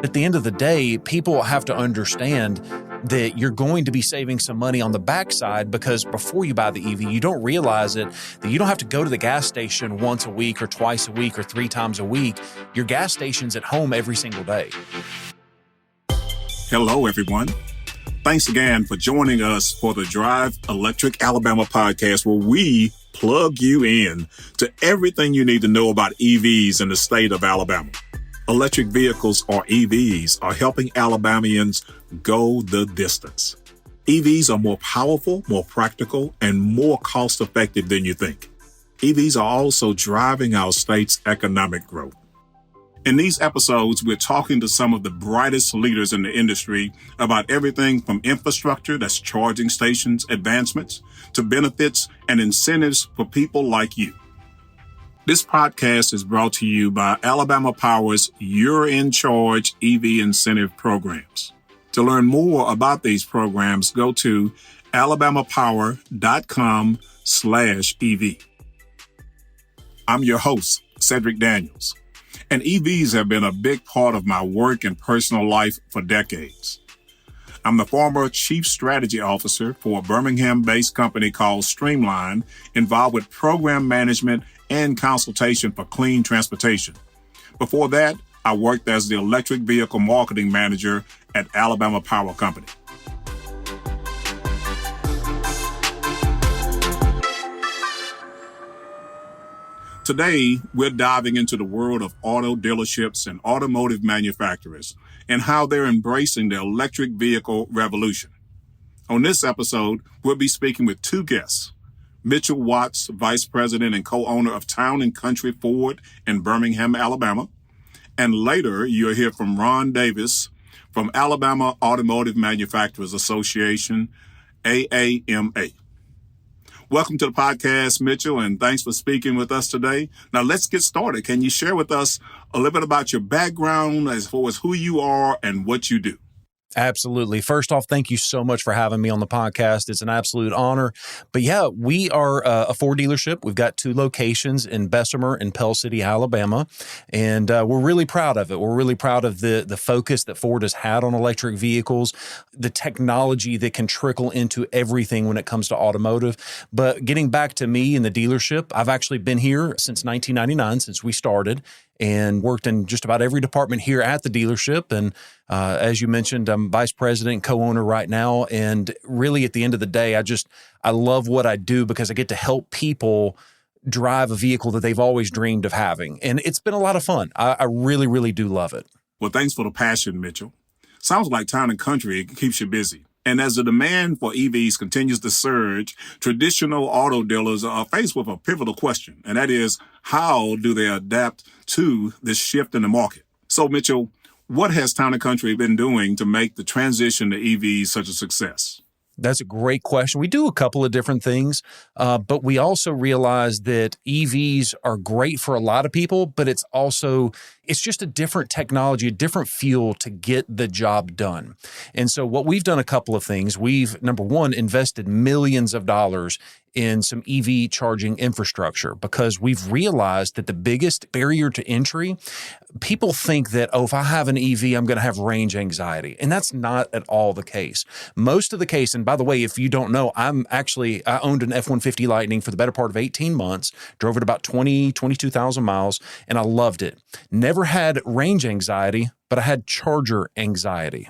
At the end of the day, people have to understand that you're going to be saving some money on the backside, because before you buy the EV, you don't realize it, that you don't have to go to the gas station once a week or twice a week or 3 times a week. Your gas station's at home every single day. Hello, everyone. Thanks again for joining us for the Drive Electric Alabama podcast, where we plug you in to everything you need to know about EVs in the state of Alabama. Electric vehicles, or EVs, are helping Alabamians go the distance. EVs are more powerful, more practical, and more cost-effective than you think. EVs are also driving our state's economic growth. In these episodes, we're talking to some of the brightest leaders in the industry about everything from infrastructure, that's charging stations, advancements, to benefits and incentives for people like you. This podcast is brought to you by Alabama Power's You're in Charge EV incentive programs. To learn more about these programs, go to alabamapower.com/EV. I'm your host, Cedric Daniels, and EVs have been a big part of my work and personal life for decades. I'm the former Chief Strategy Officer for a Birmingham-based company called Streamline, involved with program management and consultation for clean transportation. Before that, I worked as the electric vehicle marketing manager at Alabama Power Company. Today, we're diving into the world of auto dealerships and automotive manufacturers and how they're embracing the electric vehicle revolution. On this episode, we'll be speaking with 2 guests. Mitchell Watts, Vice President and co-owner of Town & Country Ford in Birmingham, Alabama. And later, you'll hear from Ron Davis from Alabama Automotive Manufacturers Association, AAMA. Welcome to the podcast, Mitchell, and thanks for speaking with us today. Now, let's get started. Can you share with us a little bit about your background as far as who you are and what you do? Absolutely. First off, thank you so much for having me on the podcast. It's an absolute honor. But yeah, we are a Ford dealership. We've got 2 locations in Bessemer and Pell City, Alabama, and we're really proud of it. We're really proud of the focus that Ford has had on electric vehicles, the technology that can trickle into everything when it comes to automotive. But getting back to me and the dealership, I've actually been here since 1999, since we started, and worked in just about every department here at the dealership. And as you mentioned, I'm vice president, co-owner right now. And really at the end of the day, I love what I do because I get to help people drive a vehicle that they've always dreamed of having. And it's been a lot of fun. I really, really do love it. Well, thanks for the passion, Mitchell. Sounds like Town & Country keeps you busy. And as the demand for EVs continues to surge, traditional auto dealers are faced with a pivotal question, and that is, how do they adapt to this shift in the market? So, Mitchell, what has Town & Country been doing to make the transition to EVs such a success? That's a great question. We do a couple of different things, but we also realize that EVs are great for a lot of people, but it's just a different technology, a different fuel to get the job done. And so what we've done a couple of things. We've, number one, invested millions of dollars in some EV charging infrastructure, because we've realized that the biggest barrier to entry, people think that, if I have an EV, I'm going to have range anxiety. And that's not at all the case. Most of the case, and by the way, if you don't know, I owned an F-150 Lightning for the better part of 18 months, drove it about 22,000 miles, and I loved it. Never had range anxiety, but I had charger anxiety.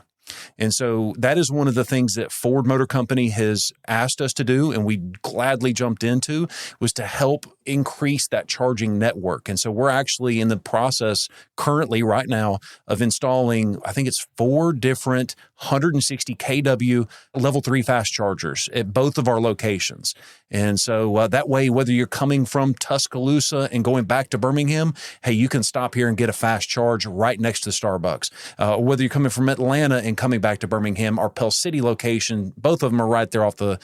And so that is one of the things that Ford Motor Company has asked us to do, and we gladly jumped into, was to help increase that charging network. And so we're actually in the process currently right now of installing, I think it's 4 different 160 kW level 3 fast chargers at both of our locations. And so that way, whether you're coming from Tuscaloosa and going back to Birmingham, hey, you can stop here and get a fast charge right next to the Starbucks. Whether you're coming from Atlanta and coming back to Birmingham, our Pell City location, both of them are right there off the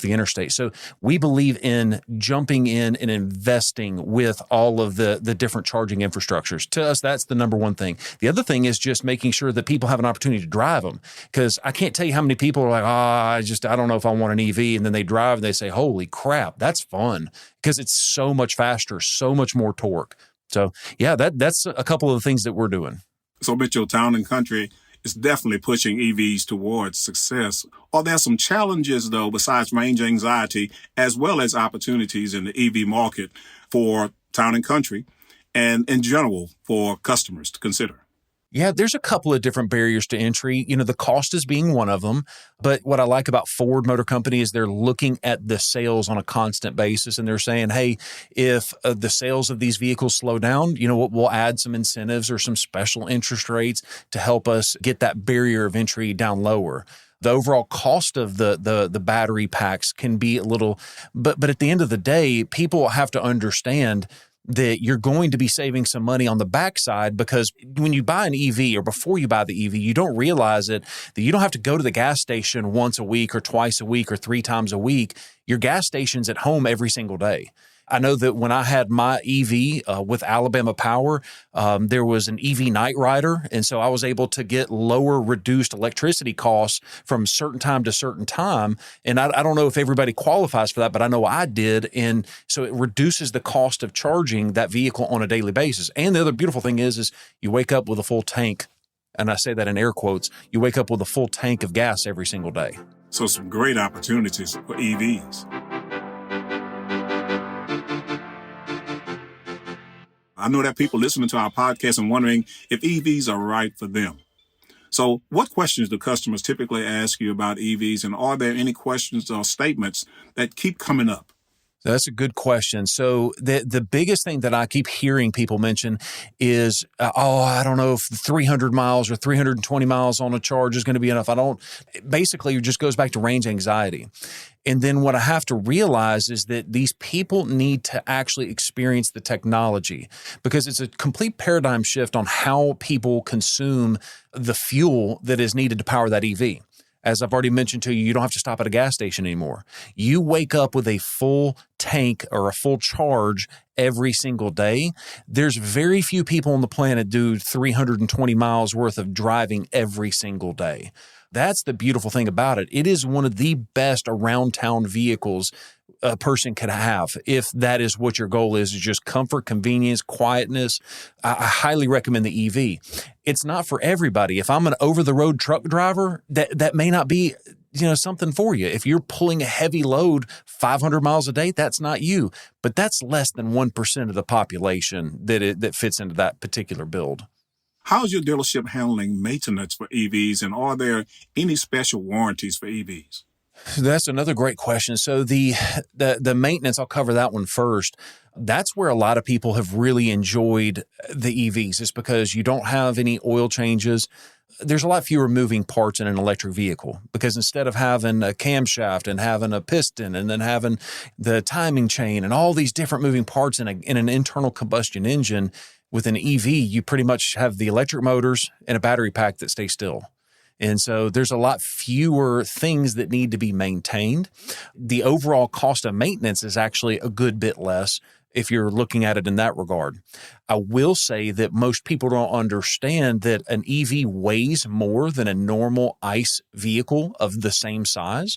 interstate. So we believe in jumping in and investing with all of the different charging infrastructures. To us, that's the number one thing. The other thing is just making sure that people have an opportunity to drive them. Because I can't tell you how many people are like, I don't know if I want an EV. And then they drive and they say, holy crap, that's fun. Because it's so much faster, so much more torque. So yeah, that's a couple of the things that we're doing. So, Mitchell, Town and Country is definitely pushing EVs towards success. Are there some challenges, though, besides range anxiety, as well as opportunities in the EV market for Town and Country and in general for customers to consider? Yeah, there's a couple of different barriers to entry. The cost is being one of them. But what I like about Ford Motor Company is they're looking at the sales on a constant basis. And they're saying, hey, if the sales of these vehicles slow down, we'll add some incentives or some special interest rates to help us get that barrier of entry down lower. The overall cost of the battery packs can be a little, but at the end of the day, people have to understand that you're going to be saving some money on the backside, because when you buy an EV or before you buy the EV, you don't realize it, that you don't have to go to the gas station once a week or twice a week or 3 times a week. Your gas station's at home every single day. I know that when I had my EV with Alabama Power, there was an EV Night Rider. And so I was able to get lower reduced electricity costs from certain time to certain time. And I don't know if everybody qualifies for that, but I know I did. And so it reduces the cost of charging that vehicle on a daily basis. And the other beautiful thing is you wake up with a full tank. And I say that in air quotes. You wake up with a full tank of gas every single day. So some great opportunities for EVs. I know that people listening to our podcast and wondering if EVs are right for them. So what questions do customers typically ask you about EVs, and are there any questions or statements that keep coming up? That's a good question. So the biggest thing that I keep hearing people mention is, I don't know if 300 miles or 320 miles on a charge is going to be enough. Basically, it just goes back to range anxiety. And then what I have to realize is that these people need to actually experience the technology, because it's a complete paradigm shift on how people consume the fuel that is needed to power that EV. As I've already mentioned to you, you don't have to stop at a gas station anymore. You wake up with a full tank or a full charge every single day. There's very few people on the planet do 320 miles worth of driving every single day. That's the beautiful thing about it. It is one of the best around town vehicles a person could have, if that is what your goal is just comfort, convenience, quietness. I highly recommend the EV. It's not for everybody. If I'm an over-the-road truck driver, that may not be something for you. If you're pulling a heavy load 500 miles a day, that's not you. But that's less than 1% of the population that fits into that particular build. How's your dealership handling maintenance for EVs, and are there any special warranties for EVs? That's another great question. So the maintenance, I'll cover that one first. That's where a lot of people have really enjoyed the EVs, is because you don't have any oil changes. There's a lot fewer moving parts in an electric vehicle, because instead of having a camshaft and having a piston and then having the timing chain and all these different moving parts in an internal combustion engine, with an EV, you pretty much have the electric motors and a battery pack that stay still. And so there's a lot fewer things that need to be maintained. The overall cost of maintenance is actually a good bit less if you're looking at it in that regard. I will say that most people don't understand that an EV weighs more than a normal ICE vehicle of the same size.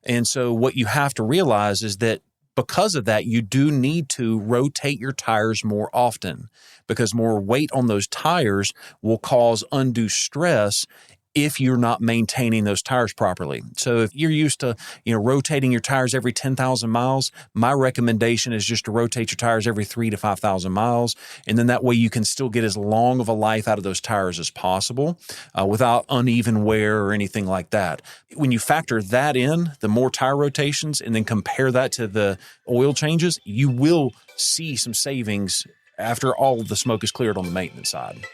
And so what you have to realize is that because of that, you do need to rotate your tires more often, because more weight on those tires will cause undue stress if you're not maintaining those tires properly. So if you're used to, rotating your tires every 10,000 miles, my recommendation is just to rotate your tires every 3,000 to 5,000 miles. And then that way you can still get as long of a life out of those tires as possible without uneven wear or anything like that. When you factor that in, the more tire rotations, and then compare that to the oil changes, you will see some savings after all of the smoke is cleared on the maintenance side.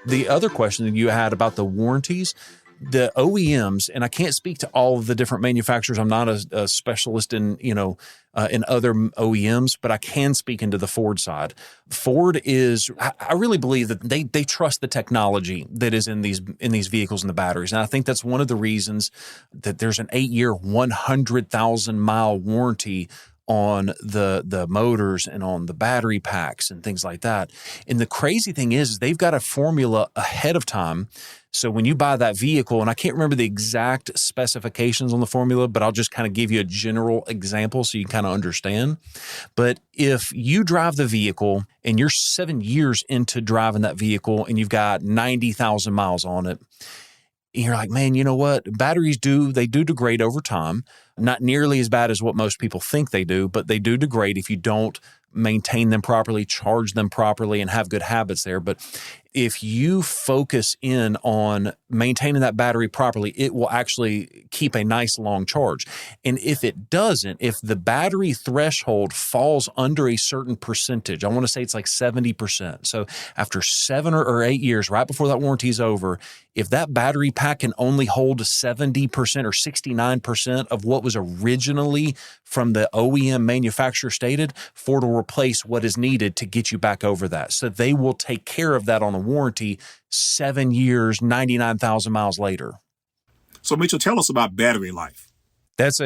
The other question that you had about the warranties, the OEMs, and I can't speak to all of the different manufacturers. I'm not a specialist in other OEMs, but I can speak into the Ford side. Ford is, I really believe that they trust the technology that is in these vehicles and the batteries. And I think that's one of the reasons that there's an 8-year, 100,000 mile warranty on the motors and on the battery packs and things like that. And the crazy thing is they've got a formula ahead of time. So when you buy that vehicle, and I can't remember the exact specifications on the formula, but I'll just kind of give you a general example so you can kind of understand. But if you drive the vehicle and you're 7 years into driving that vehicle and you've got 90,000 miles on it, and you're like, man, you know what? Batteries do degrade over time. Not nearly as bad as what most people think they do, but they do degrade if you don't maintain them properly, charge them properly, and have good habits there. But if you focus in on maintaining that battery properly, it will actually keep a nice long charge. And if it doesn't, if the battery threshold falls under a certain percentage, I want to say it's like 70%. So after 7 or 8 years, right before that warranty is over, if that battery pack can only hold 70% or 69% of what was originally from the OEM manufacturer stated, Ford will replace what is needed to get you back over that. So they will take care of that on a warranty 7 years, 99,000 miles later. So Mitchell, tell us about battery life. That's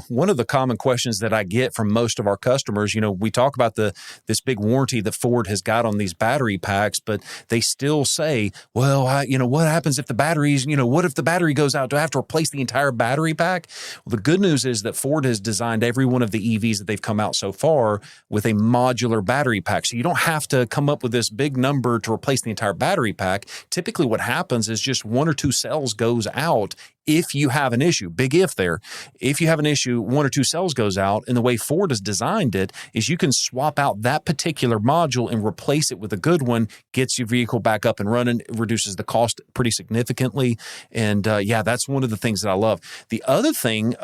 one of the common questions that I get from most of our customers. You know, we talk about this big warranty that Ford has got on these battery packs, but they still say, well, what happens if the batteries, what if the battery goes out? Do I have to replace the entire battery pack? Well, the good news is that Ford has designed every one of the EVs that they've come out so far with a modular battery pack. So you don't have to come up with this big number to replace the entire battery pack. Typically what happens is just 1 or 2 cells goes out. If you have an issue, big if there, if you have an issue, 1 or 2 cells goes out, and the way Ford has designed it is you can swap out that particular module and replace it with a good one, gets your vehicle back up and running, reduces the cost pretty significantly. And that's one of the things that I love. The other thing,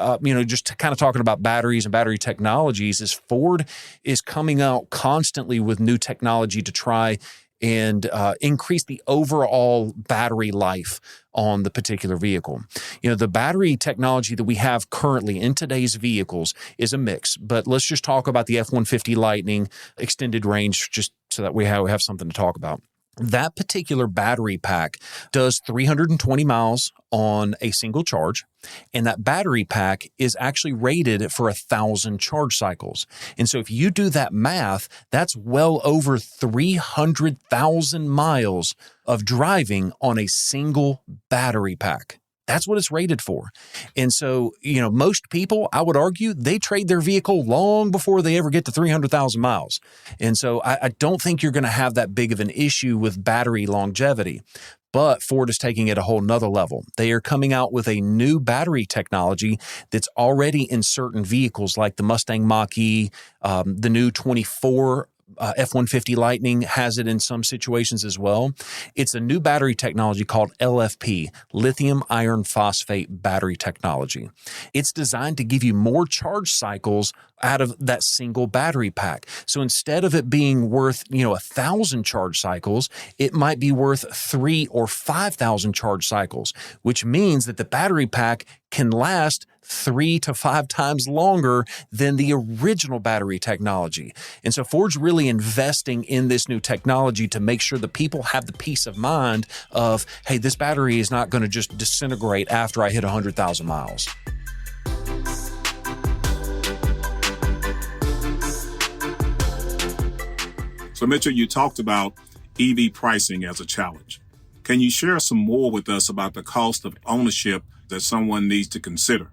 just kind of talking about batteries and battery technologies, is Ford is coming out constantly with new technology to try and increase the overall battery life on the particular vehicle. The battery technology that we have currently in today's vehicles is a mix, but let's just talk about the F-150 Lightning extended range just so that we have something to talk about. That particular battery pack does 320 miles on a single charge, and that battery pack is actually rated for 1,000 charge cycles. And so if you do that math, that's well over 300,000 miles of driving on a single battery pack. That's what it's rated for. And so, most people, I would argue, they trade their vehicle long before they ever get to 300,000 miles. And so I don't think you're going to have that big of an issue with battery longevity. But Ford is taking it a whole nother level. They are coming out with a new battery technology that's already in certain vehicles like the Mustang Mach-E, the new 24 F-150 Lightning has it in some situations as well. It's a new battery technology called LFP, lithium iron phosphate battery technology. It's designed to give you more charge cycles out of that single battery pack. So instead of it being worth, 1,000 charge cycles, it might be worth 3,000 or 5,000 charge cycles, which means that the battery pack can last 3 to 5 times longer than the original battery technology. And so Ford's really investing in this new technology to make sure that people have the peace of mind of, hey, this battery is not going to just disintegrate after I hit 100,000 miles. So Mitchell, you talked about EV pricing as a challenge. Can you share some more with us about the cost of ownership that someone needs to consider?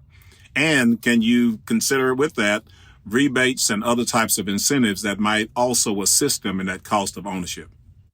And can you consider with that rebates and other types of incentives that might also assist them in that cost of ownership?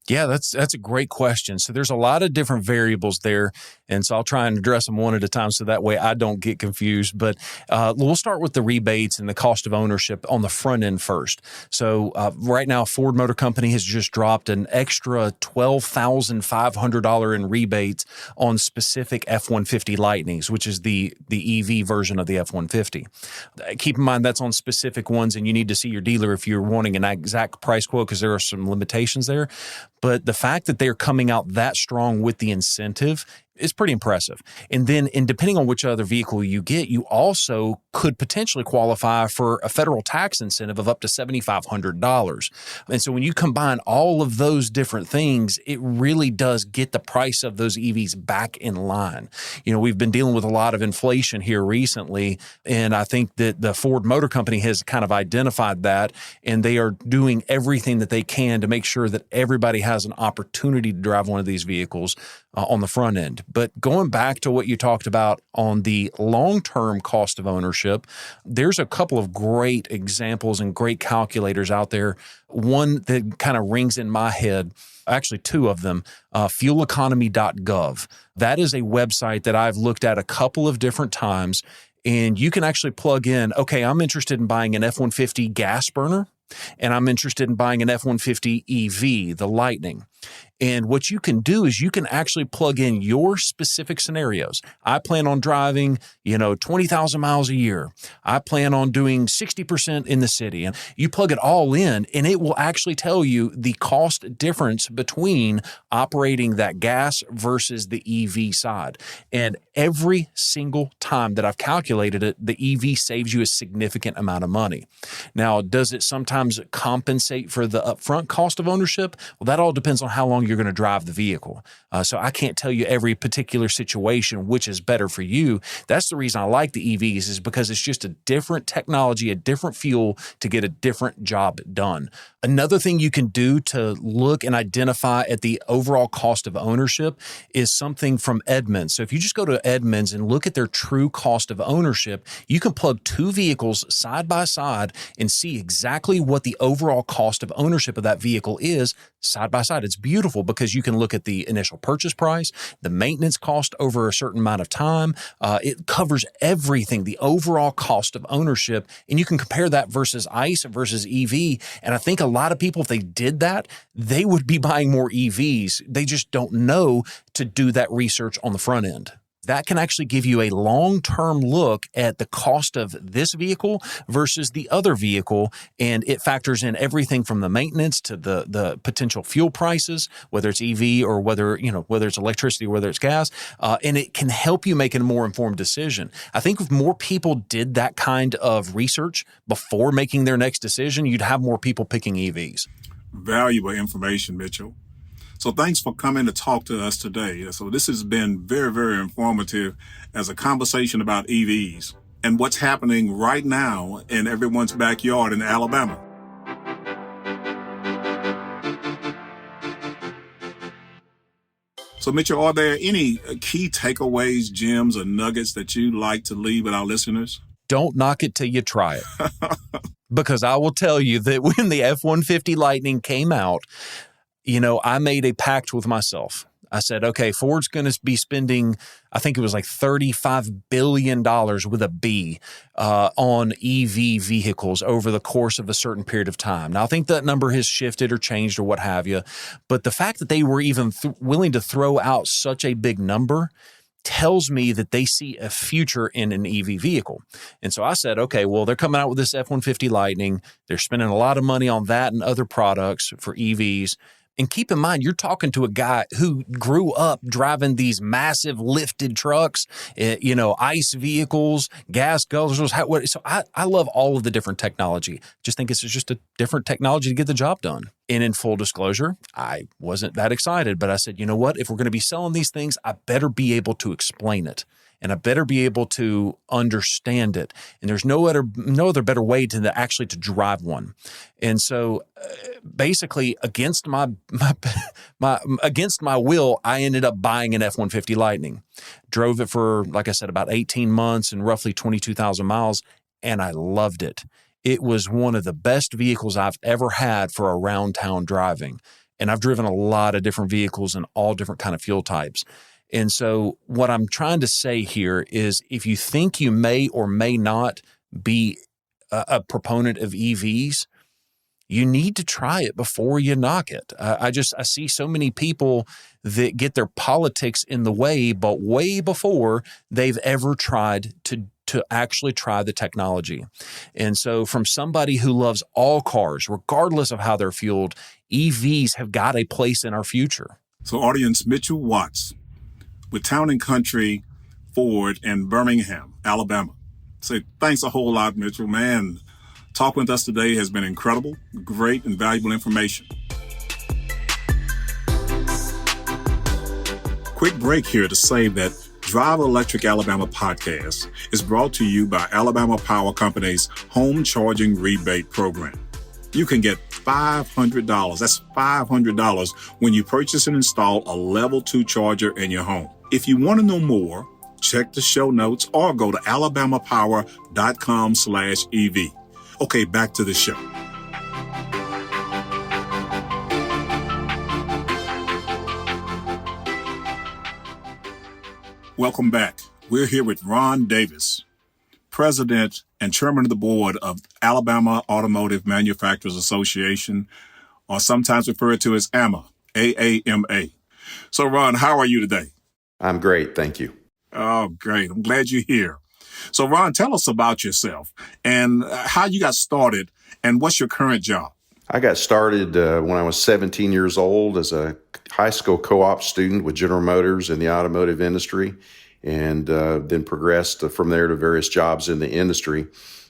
Yeah, that's a great question. So there's a lot of different variables there, and so I'll try and address them one at a time so that way I don't get confused. But we'll start with the rebates and the cost of ownership on the front end first. So right now, Ford Motor Company has just dropped an extra $12,500 in rebates on specific F-150 Lightnings, which is the EV version of the F-150. Keep in mind that's on specific ones, and you need to see your dealer if you're wanting an exact price quote because there are some limitations there. But the fact that they're coming out that strong with the incentive It's pretty impressive. And then, depending on which other vehicle you get, you also could potentially qualify for a federal tax incentive of up to $7,500. And so when you combine all of those different things, it really does get the price of those EVs back in line. We've been dealing with a lot of inflation here recently, and I think that the Ford Motor Company has kind of identified that, and they are doing everything that they can to make sure that everybody has an opportunity to drive one of these vehicles on the front end. But going back to what you talked about on the long-term cost of ownership, there's a couple of great examples and great calculators out there. One that kind of rings in my head, actually two of them, fueleconomy.gov. That is a website that I've looked at a couple of different times, and you can actually plug in, okay, I'm interested in buying an F-150 gas burner, and I'm interested in buying an F-150 EV, the Lightning. And what you can do is you can actually plug in your specific scenarios. I plan on driving, 20,000 miles a year. I plan on doing 60% in the city. And you plug it all in, and it will actually tell you the cost difference between operating that gas versus the EV side. And every single time that I've calculated it, the EV saves you a significant amount of money. Now, does it sometimes compensate for the upfront cost of ownership? Well, that all depends on how long you're going to drive the vehicle. So I can't tell you every particular situation which is better for you. That's the reason I like the EVs, is because it's just a different technology, a different fuel to get a different job done. Another thing you can do to look and identify at the overall cost of ownership is something from Edmunds. So if you just go to Edmunds and look at their true cost of ownership, you can plug two vehicles side by side and see exactly what the overall cost of ownership of that vehicle is side by side. It's beautiful because you can look at the initial purchase price, the maintenance cost over a certain amount of time. It covers everything, the overall cost of ownership, and you can compare that versus ICE versus EV. And I think a lot of people, if they did that, they would be buying more EVs. They just don't know to do that research on the front end. That can actually give you a long-term look at the cost of this vehicle versus the other vehicle, and it factors in everything from the maintenance to the potential fuel prices, whether it's EV or whether it's electricity or whether it's gas, and it can help you make a more informed decision. I think if more people did that kind of research before making their next decision, you'd have more people picking EVs. Valuable information, Mitchell. So thanks for coming to talk to us today. So this has been very, very informative as a conversation about EVs and what's happening right now in everyone's backyard in Alabama. So Mitchell, are there any key takeaways, gems, or nuggets that you'd like to leave with our listeners? Don't knock it till you try it. Because I will tell you that when the F-150 Lightning came out, I made a pact with myself. I said, okay, Ford's going to be spending, I think it was like $35 billion with a B on EV vehicles over the course of a certain period of time. Now, I think that number has shifted or changed or what have you. But the fact that they were even willing to throw out such a big number tells me that they see a future in an EV vehicle. And so I said, okay, well, they're coming out with this F-150 Lightning. They're spending a lot of money on that and other products for EVs. And keep in mind, you're talking to a guy who grew up driving these massive lifted trucks, ICE vehicles, gas guzzlers. So I love all of the different technology. Just think it's just a different technology to get the job done. And in full disclosure, I wasn't that excited, but I said, you know what? If we're going to be selling these things, I better be able to explain it. And I better be able to understand it. And there's no other better way to actually to drive one. And so basically against my will, I ended up buying an F-150 Lightning. Drove it for, like I said, about 18 months and roughly 22,000 miles. And I loved it. It was one of the best vehicles I've ever had for around town driving. And I've driven a lot of different vehicles and all different kind of fuel types. And so what I'm trying to say here is if you think you may or may not be a proponent of EVs, you need to try it before you knock it. I see so many people that get their politics in the way, but way before they've ever tried to actually try the technology. And so from somebody who loves all cars, regardless of how they're fueled, EVs have got a place in our future. So audience, Mitchell Watts, with Town and Country Ford in Birmingham, Alabama. So thanks a whole lot, Mitchell. Man, talking with us today has been incredible, great and valuable information. Quick break here to say that Drive Electric Alabama podcast is brought to you by Alabama Power Company's Home Charging Rebate Program. You can get $500, that's $500 when you purchase and install a level 2 charger in your home. If you want to know more, check the show notes or go to alabamapower.com/EV. Okay, back to the show. Welcome back. We're here with Ron Davis, President and Chairman of the Board of Alabama Automotive Manufacturers Association, or sometimes referred to as AAMA, AAMA. So, Ron, how are you today? I'm great, thank you. Oh, great. I'm glad you're here. So, Ron, tell us about yourself and how you got started and what's your current job? I got started when I was 17 years old as a high school co-op student with General Motors in the automotive industry, and then progressed from there to various jobs in the industry.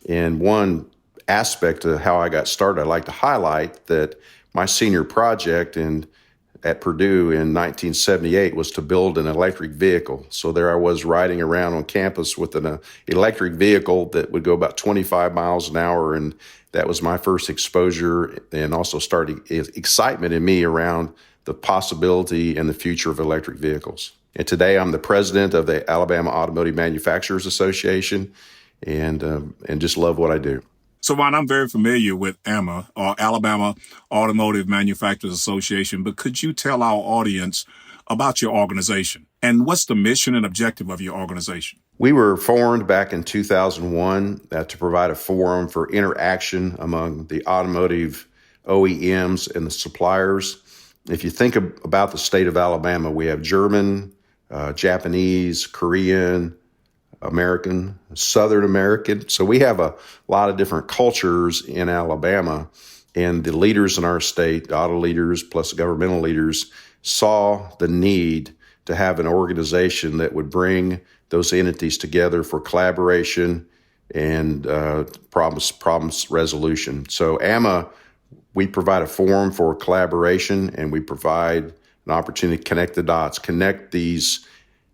And one aspect of how I got started, I'd like to highlight that my senior project at Purdue in 1978 was to build an electric vehicle. So there I was riding around on campus with an electric vehicle that would go about 25 miles an hour, and that was my first exposure and also started excitement in me around the possibility and the future of electric vehicles. And today I'm the president of the Alabama Automotive Manufacturers Association and just love what I do. So, Ron, I'm very familiar with AAMA, or Alabama Automotive Manufacturers Association, but could you tell our audience about your organization and what's the mission and objective of your organization? We were formed back in 2001 to provide a forum for interaction among the automotive OEMs and the suppliers. If you think about the state of Alabama, we have German, Japanese, Korean, American, Southern American. So we have a lot of different cultures in Alabama, and the leaders in our state, the auto leaders plus governmental leaders, saw the need to have an organization that would bring those entities together for collaboration and problems resolution. So AAMA, we provide a forum for collaboration, and we provide an opportunity to connect the dots, connect these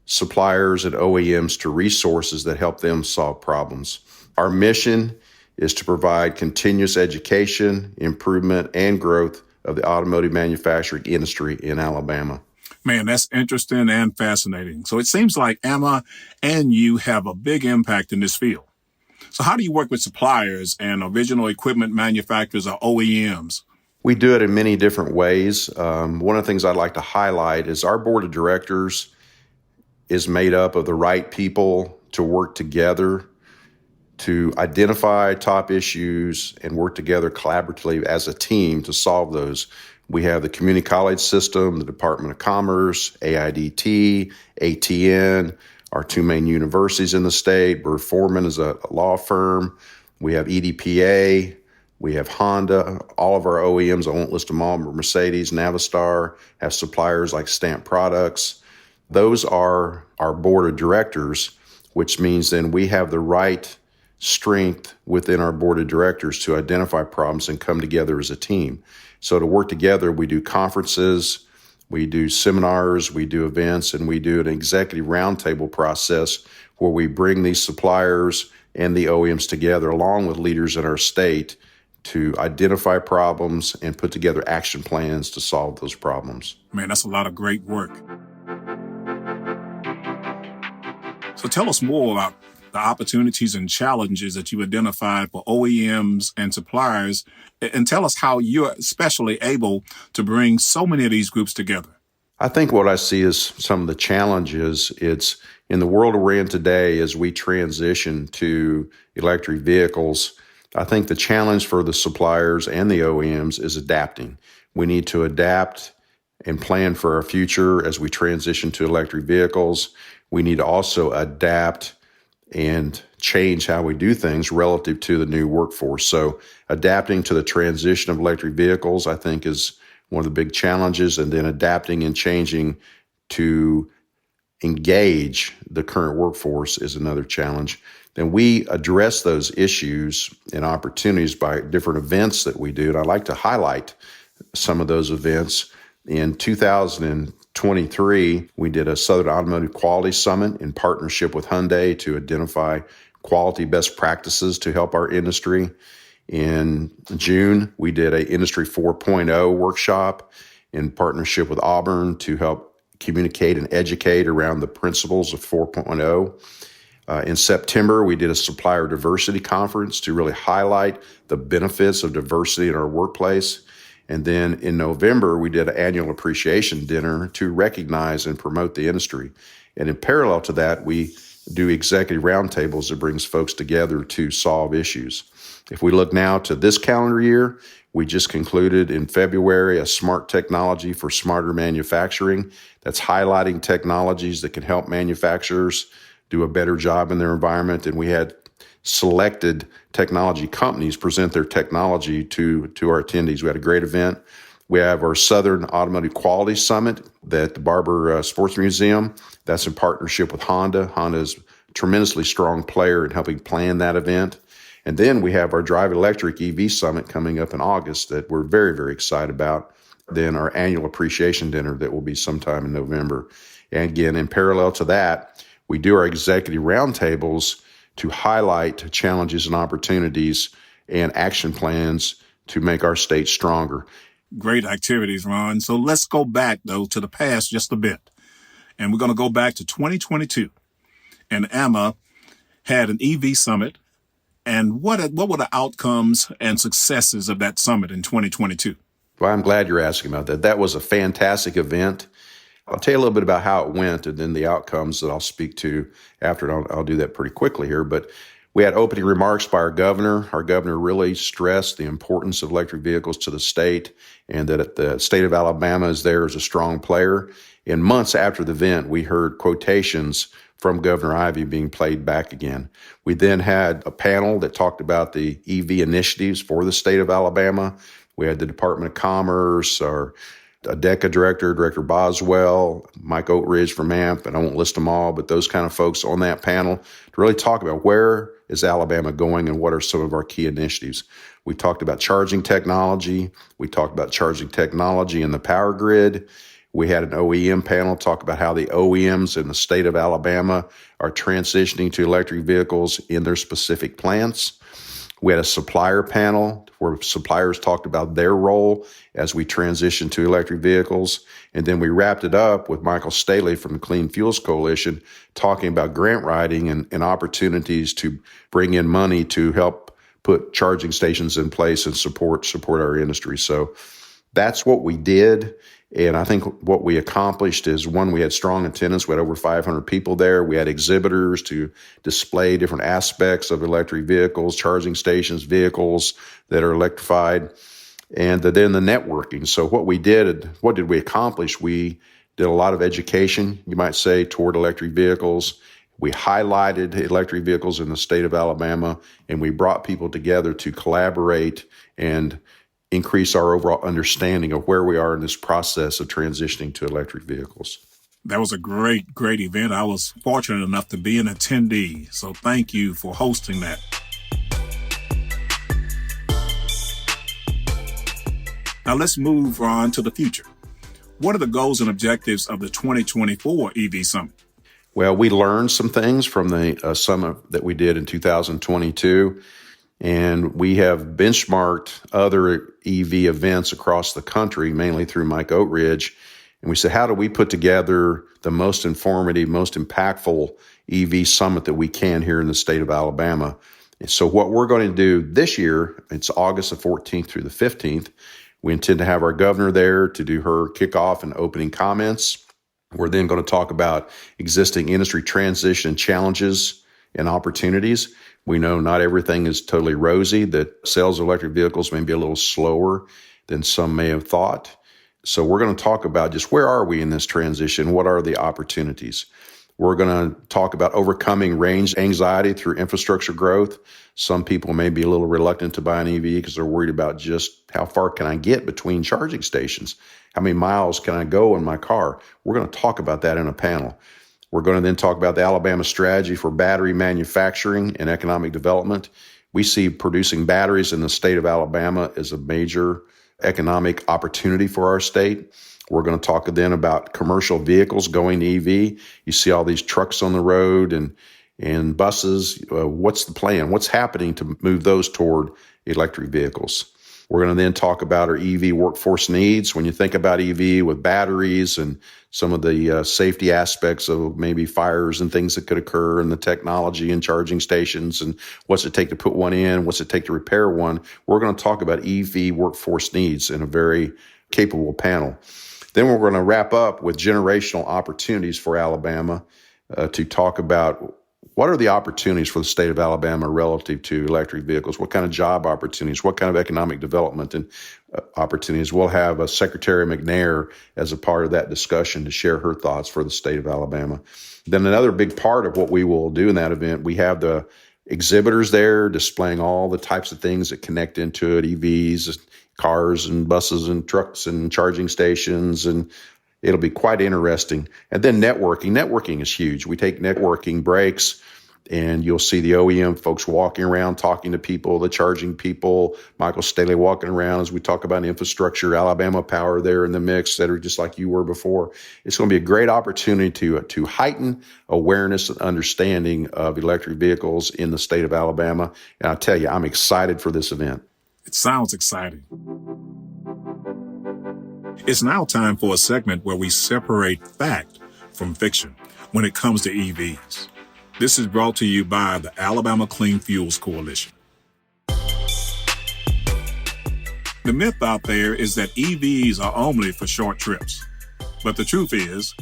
suppliers and OEMs to resources that help them solve problems. Our mission is to provide continuous education, improvement, and growth of the automotive manufacturing industry in Alabama. Man, that's interesting and fascinating. So it seems like AAMA and you have a big impact in this field. So how do you work with suppliers and original equipment manufacturers or OEMs? We do it in many different ways. One of the things I'd like to highlight is our board of directors is made up of the right people to work together to identify top issues and work together collaboratively as a team to solve those. We have the community college system, the Department of Commerce, AIDT, ATN, our two main universities in the state. Burr Foreman is a law firm. We have EDPA. We have Honda. All of our OEMs, I won't list them all, Mercedes, Navistar, have suppliers like Stamp Products. Those are our board of directors, which means then we have the right strength within our board of directors to identify problems and come together as a team. So to work together, we do conferences, we do seminars, we do events, and we do an executive roundtable process where we bring these suppliers and the OEMs together along with leaders in our state to identify problems and put together action plans to solve those problems. Man, that's a lot of great work. So tell us more about the opportunities and challenges that you identified for OEMs and suppliers, and tell us how you're especially able to bring so many of these groups together. I think what I see is some of the challenges. It's in the world we're in today as we transition to electric vehicles. I think the challenge for the suppliers and the OEMs is adapting. We need to adapt and plan for our future as we transition to electric vehicles. We need to also adapt and change how we do things relative to the new workforce. So adapting to the transition of electric vehicles, I think, is one of the big challenges, and then adapting and changing to engage the current workforce is another challenge. Then we address those issues and opportunities by different events that we do. And I'd like to highlight some of those events. In 2023, we did a Southern Automotive Quality Summit in partnership with Hyundai to identify quality best practices to help our industry. In June, we did a Industry 4.0 workshop in partnership with Auburn to help communicate and educate around the principles of 4.0. In September, we did a supplier diversity conference to really highlight the benefits of diversity in our workplace. And then in November, we did an annual appreciation dinner to recognize and promote the industry. And in parallel to that, we do executive roundtables that brings folks together to solve issues. If we look now to this calendar year, we just concluded in February a Smart Technology for Smarter Manufacturing that's highlighting technologies that can help manufacturers do a better job in their environment. And we had selected technology companies present their technology to our attendees. We had a great event. We have our Southern Automotive Quality Summit at the Barber Sports Museum. That's in partnership with Honda. Honda is a tremendously strong player in helping plan that event. And then we have our Drive Electric EV Summit coming up in August that we're very, very excited about. Then our annual appreciation dinner that will be sometime in November. And again, in parallel to that, we do our executive roundtables to highlight challenges and opportunities and action plans to make our state stronger. Great activities, Ron. So let's go back, though, to the past just a bit. And we're going to go back to 2022. And AMA had an EV summit. And what were the outcomes and successes of that summit in 2022? Well, I'm glad you're asking about that. That was a fantastic event. I'll tell you a little bit about how it went and then the outcomes that I'll speak to after. And I'll do that pretty quickly here. But we had opening remarks by our governor. Our governor really stressed the importance of electric vehicles to the state and that the state of Alabama is there as a strong player. In months after the event, we heard quotations from Governor Ivey being played back again. We then had a panel that talked about the EV initiatives for the state of Alabama. We had the Department of Commerce, our ADECA director, Director Boswell, Mike Oatridge from AMP, and I won't list them all, but those kind of folks on that panel to really talk about where is Alabama going and what are some of our key initiatives. We talked about charging technology. We talked about charging technology in the power grid. We had an OEM panel talk about how the OEMs in the state of Alabama are transitioning to electric vehicles in their specific plants. We had a supplier panel where suppliers talked about their role as we transition to electric vehicles. And then we wrapped it up with Michael Staley from the Clean Fuels Coalition talking about grant writing and opportunities to bring in money to help put charging stations in place and support our industry. So that's what we did. And I think what we accomplished is, one, we had strong attendance. We had over 500 people there. We had exhibitors to display different aspects of electric vehicles, charging stations, vehicles that are electrified, and then the networking. So what did we accomplish? We did a lot of education, you might say, toward electric vehicles. We highlighted electric vehicles in the state of Alabama, and we brought people together to collaborate and increase our overall understanding of where we are in this process of transitioning to electric vehicles. That was a great event. I was fortunate enough to be an attendee, so thank you for hosting that. Now let's move on to the future. What are the goals and objectives of the 2024 EV Summit? Well, we learned some things from the summit that we did in 2022. And we have benchmarked other EV events across the country, mainly through Mike Oatridge. And we said, how do we put together the most informative, most impactful EV summit that we can here in the state of Alabama? And so what we're going to do this year, it's August the 14th through the 15th. We intend to have our governor there to do her kickoff and opening comments. We're then going to talk about existing industry transition challenges and opportunities. We know not everything is totally rosy, that sales of electric vehicles may be a little slower than some may have thought. So we're going to talk about just where are we in this transition? What are the opportunities? We're going to talk about overcoming range anxiety through infrastructure growth. Some people may be a little reluctant to buy an EV because they're worried about just how far can I get between charging stations? How many miles can I go in my car? We're going to talk about that in a panel. We're going to then talk about the Alabama strategy for battery manufacturing and economic development. We see producing batteries in the state of Alabama as a major economic opportunity for our state. We're going to talk then about commercial vehicles going to EV. You see all these trucks on the road and buses. What's the plan? What's happening to move those toward electric vehicles? We're going to then talk about our EV workforce needs. When you think about EV with batteries and some of the safety aspects of maybe fires and things that could occur, and the technology and charging stations, and what's it take to put one in, what's it take to repair one, we're going to talk about EV workforce needs in a very capable panel. Then we're going to wrap up with generational opportunities for Alabama to talk about what are the opportunities for the state of Alabama relative to electric vehicles? What kind of job opportunities? What kind of economic development and opportunities? We'll have Secretary McNair as a part of that discussion to share her thoughts for the state of Alabama. Then another big part of what we will do in that event, we have the exhibitors there displaying all the types of things that connect into it, EVs, cars and buses and trucks and charging stations, and it'll be quite interesting. And then networking. Networking is huge. We take networking breaks, and you'll see the OEM folks walking around, talking to people, the charging people, Michael Staley walking around as we talk about infrastructure, Alabama Power there in the mix that are just like you were before. It's going to be a great opportunity to heighten awareness and understanding of electric vehicles in the state of Alabama. And I tell you, I'm excited for this event. It sounds exciting. It's now time for a segment where we separate fact from fiction when it comes to EVs. This is brought to you by the Alabama Clean Fuels Coalition. The myth out there is that EVs are only for short trips. But the truth is,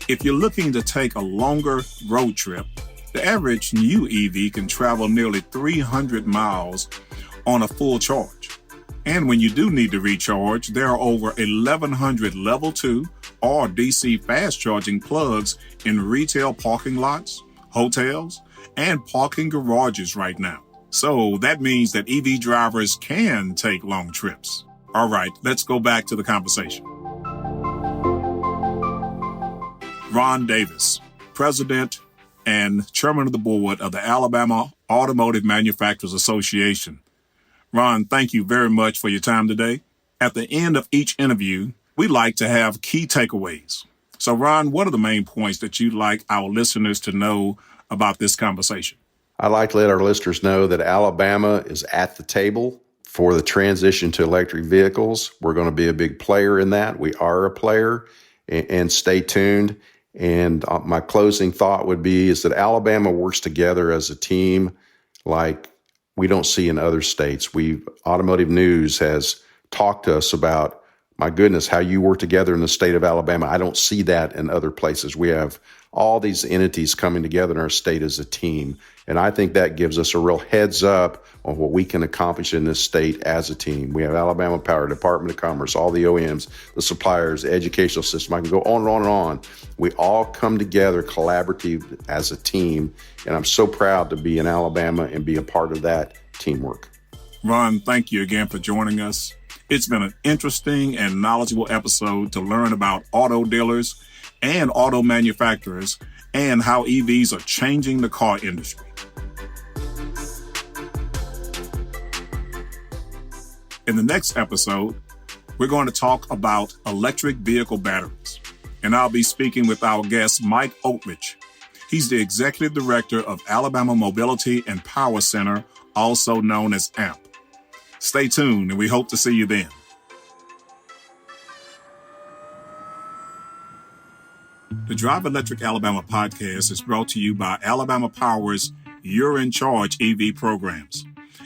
if you're looking to take a longer road trip, the average new EV can travel nearly 300 miles on a full charge. And when you do need to recharge, there are over 1,100 level 2 or DC fast charging plugs in retail parking lots, hotels, and parking garages right now. So that means that EV drivers can take long trips. All right, let's go back to the conversation. Ron Davis, President and Chairman of the Board of the Alabama Automotive Manufacturers Association. Ron, thank you very much for your time today. At the end of each interview, we like to have key takeaways. So, Ron, what are the main points that you'd like our listeners to know about this conversation? I'd like to let our listeners know that Alabama is at the table for the transition to electric vehicles. We're going to be a big player in that. We are a player, and stay tuned. And my closing thought would be is that Alabama works together as a team like we don't see in other states. Automotive News has talked to us about, my goodness, how you work together in the state of Alabama. I don't see that in other places. We have all these entities coming together in our state as a team. And I think that gives us a real heads up on what we can accomplish in this state as a team. We have Alabama Power, Department of Commerce, all the OEMs, the suppliers, the educational system. I can go on and on and on. We all come together collaborative as a team. And I'm so proud to be in Alabama and be a part of that teamwork. Ron, thank you again for joining us. It's been an interesting and knowledgeable episode to learn about auto dealers and auto manufacturers and how EVs are changing the car industry. In the next episode, we're going to talk about electric vehicle batteries, and I'll be speaking with our guest, Mike Oatrich. He's the Executive Director of Alabama Mobility and Power Center, also known as AMP. Stay tuned, and we hope to see you then. The Drive Electric Alabama podcast is brought to you by Alabama Power's You're in Charge EV programs,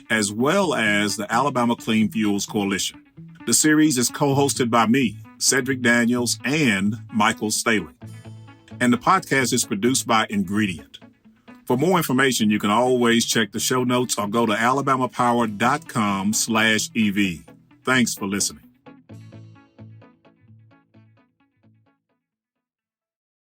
as well as the Alabama Clean Fuels Coalition. The series is co-hosted by me, Cedric Daniels, and Michael Staley. And the podcast is produced by Ingredient. For more information, you can always check the show notes or go to alabamapower.com/EV. Thanks for listening.